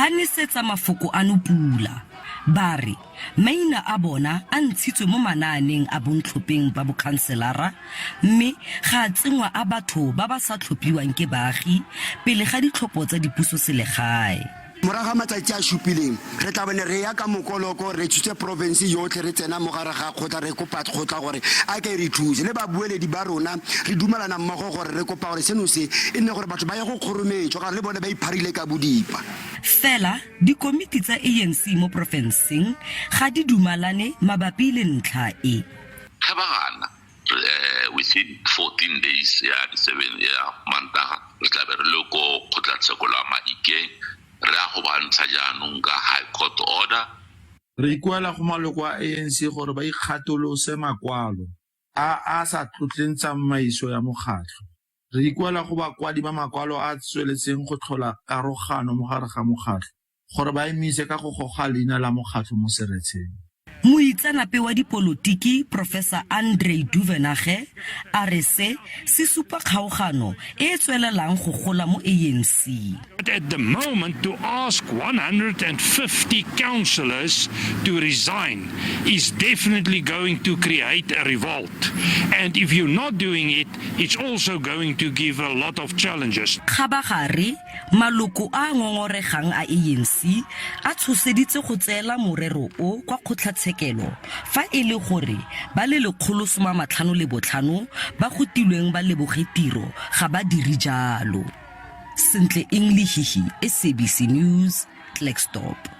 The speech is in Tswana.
ba nesetsa mafoko ano pula ba re maina a bona a ntshitswe mo manaaneng a bontlhopeng ba bokhanselara mme ga a tsengwa a batho ba ba sa tlhophiwang ke baagi pele ga ditlhopho tsa dipuso selegae. Moraga matsatsi a shupileng re tla bone re ya ka mokoloko re tshutse province yotlhe re tsena mo gare ga kgotla re kopa kgotla gore a ke re thuse le ba bueledi ba rona re dumelana mmogo gore re kopa gore seno se e nne gore batho ba ye go kgorometswa ga le bone ba ipharile ka bodipa. Fela dikomiti tsa ANC mo profenseng ga di dumalane mabapi le ntlha e. Within 14 days ya di 7 ya mantaga re tla be re le go kgotlatshekelo ya Maikeng re a go bantsha jaanong ka high court order. Re ikuela go maloko a ANC gore ba ikgatolose makwalo a sa tlotleng tsamaiso ya mokgatlho. Re ikuela go bakwadi ba makwalo a tsweletseng go tlhola karogano mo gare ga mokgatlho gore ba emise ka go goga leina la mokgatlho mo seretsheng. Moitsanape wa dipolotiki Professor Andre Duvenage a re se supa kgaogano e tswelelang go gola mo ANC. At the moment, to ask 150 councillors to resign is definitely going to create a revolt. And if you're not doing it, it's also going to give a lot of challenges. Khabagare maloko a ngongoregang a ANC a tshoseditse go tseela morero o kwa kgotlatshekelo fa e le gore ba le Lekgolo Masome Le Botlhano ba go tilweng ba leboge tiro ga ba diri jalo. Sentle English, SABC News, Klerksdorp.